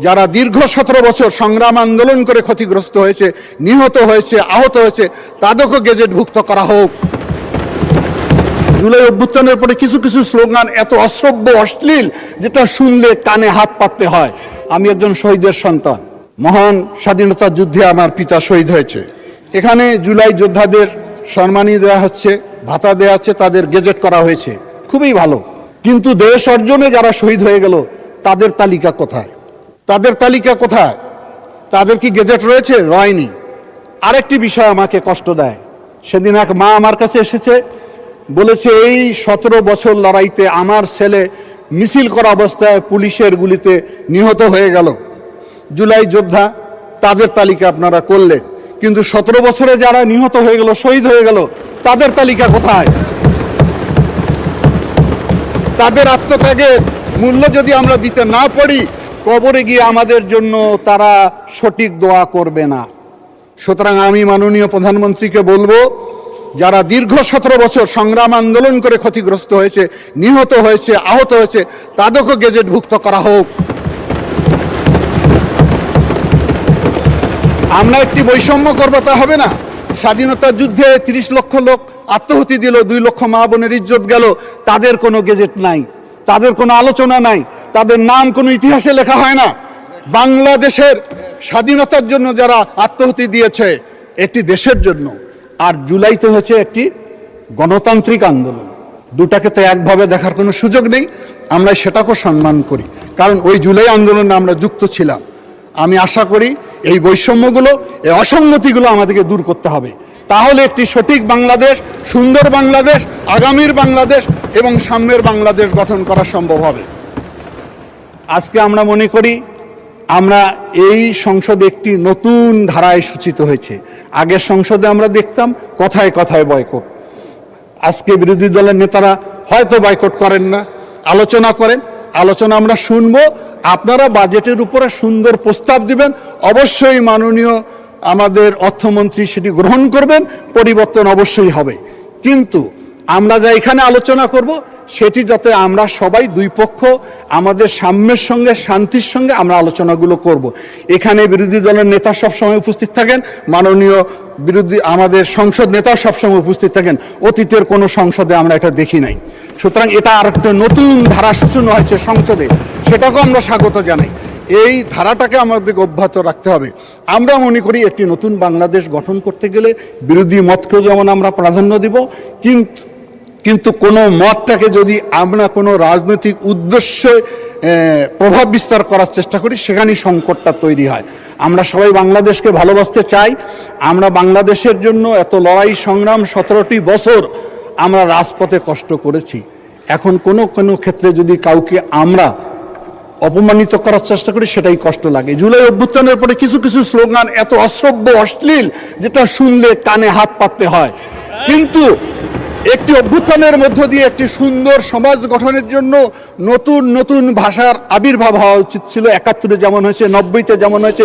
যারা দীর্ঘ 17 বছর সংগ্রাম আন্দোলন করে ক্ষতিগ্রস্ত হয়েছে, নিহত হয়েছে, আহত হয়েছে, তাদেরকে গেজেটভুক্ত করা হোক। জুলাই অভ্যুত্থানের পরে কিছু কিছু স্লোগান এত অশ্রব্য, অশ্লীল, যেটা শুনলে কানে হাত পাততে হয়। আমি একজন শহীদের সন্তান, মহান স্বাধীনতা যুদ্ধে আমার পিতা শহীদ হয়েছে। এখানে জুলাই যোদ্ধাদের সম্মানী দেওয়া হচ্ছে, ভাতা দেওয়া হচ্ছে, তাদের গেজেট করা হয়েছে, খুবই ভালো। কিন্তু দেশ অর্জনে যারা শহীদ হয়ে গেল তাদের তালিকা কোথায়? তাদের তালিকা কোথায়? তাদের কি গেজেট রয়েছে? রয়নি। আরেকটি বিষয় আমাকে কষ্ট দেয়। সেদিন এক মা আমার কাছে এসেছে, বলেছে এই 17 বছর লড়াইতে আমার ছেলে মিছিল করা অবস্থায় পুলিশের গুলিতে নিহত হয়ে গেল। জুলাই যোদ্ধা, তাদের তালিকা আপনারা করলেন, কিন্তু 17 বছরে যারা নিহত হয়ে গেল, শহীদ হয়ে গেল, তাদের তালিকা কোথায়? তাদের আত্মত্যাগের মূল্য যদি আমরা দিতে না পারি, কবরে গিয়ে আমাদের জন্য তারা সঠিক দোয়া করবে না। সুতরাং আমি মাননীয় প্রধানমন্ত্রীকে বলবো, যারা দীর্ঘ 17 বছর সংগ্রাম আন্দোলন করে ক্ষতিগ্রস্ত হয়েছে, নিহত হয়েছে, আহত হয়েছে, তাদেরকে গেজেটভুক্ত করা হোক। আমরা একটি বৈষম্য করবো তা হবে না। স্বাধীনতা যুদ্ধে 30 লক্ষ লোক আত্মহতি দিল, 2 লক্ষ মা বোনের ইজ্জত গেল, তাদের কোনো গেজেট নাই, তাদের কোনো আলোচনা নাই, তাদের নাম কোনো ইতিহাসে লেখা হয় না। বাংলাদেশের স্বাধীনতার জন্য যারা আত্মহতি দিয়েছে, একটি দেশের জন্য। আর জুলাইতে হয়েছে একটি গণতান্ত্রিক আন্দোলন। দুটাকে তো একভাবে দেখার কোনো সুযোগ নেই। আমরা সেটাকেও সম্মান করি, কারণ ওই জুলাই আন্দোলনে আমরা যুক্ত ছিলাম। আমি আশা করি এই বৈষম্যগুলো, এই অসঙ্গতিগুলো আমাদেরকে দূর করতে হবে। তাহলে একটি সঠিক বাংলাদেশ, সুন্দর বাংলাদেশ, আগামীর বাংলাদেশ এবং সাম্যের বাংলাদেশ গঠন করা সম্ভব হবে। আজকে আমরা মনে করি আমরা এই সংসদে একটি নতুন ধারায় সূচিত হয়েছে। আগের সংসদে আমরা দেখতাম কথায় কথায় বয়কট। আজকে বিরোধী দলের নেতারা হয়তো বয়কট করেন না, আলোচনা করেন। আলোচনা আমরা শুনবো, আপনারা বাজেটের উপরে সুন্দর প্রস্তাব দিবেন, অবশ্যই মাননীয় আমাদের অর্থমন্ত্রী সেটি গ্রহণ করবেন, পরিবর্তন অবশ্যই হবে। কিন্তু আমরা যা এখানে আলোচনা করব, সেটি যাতে আমরা সবাই দুই পক্ষ আমাদের সাম্যের সঙ্গে, শান্তির সঙ্গে আমরা আলোচনাগুলো করব। এখানে বিরোধী দলের নেতা সবসময় উপস্থিত থাকেন, মাননীয় আমাদের সংসদ নেতা সবসময় উপস্থিত থাকেন। অতীতের কোনো সংসদে আমরা এটা দেখি নাই। সুতরাং এটা আর একটা নতুন ধারা সূচনা হয়েছে সংসদে, সেটাকেও আমরা স্বাগত জানাই। এই ধারাটাকে আমাদেরকে অব্যাহত রাখতে হবে। আমরা মনে করি একটি নতুন বাংলাদেশ গঠন করতে গেলে বিরোধী মতকেও যেমন আমরা প্রাধান্য দিব, কিন্তু কোনো মতটাকে যদি আমরা কোনো রাজনৈতিক উদ্দেশ্যে প্রভাব বিস্তার করার চেষ্টা করি, সেখানেই সংকটটা তৈরি হয়। আমরা সবাই বাংলাদেশকে ভালোবাসতে চাই। আমরা বাংলাদেশের জন্য এত লড়াই সংগ্রাম, 17টি বছর আমরা রাজপথে কষ্ট করেছি। এখন কোনো ক্ষেত্রে যদি কাউকে আমরা অপমানিত করার চেষ্টা করি, সেটাই কষ্ট লাগে। জুলাই অভ্যুত্থানের পরে কিছু কিছু স্লোগান এত অশ্রব্য, অশ্লীল, যেটা শুনলে কানে হাত পাততে হয়। কিন্তু একটি অভ্যুত্থানের মধ্য দিয়ে একটি সুন্দর সমাজ গঠনের জন্য নতুন নতুন ভাষার আবির্ভাব হওয়া উচিত ছিল। 71-এ যেমন হয়েছে, 90-তে যেমন হয়েছে,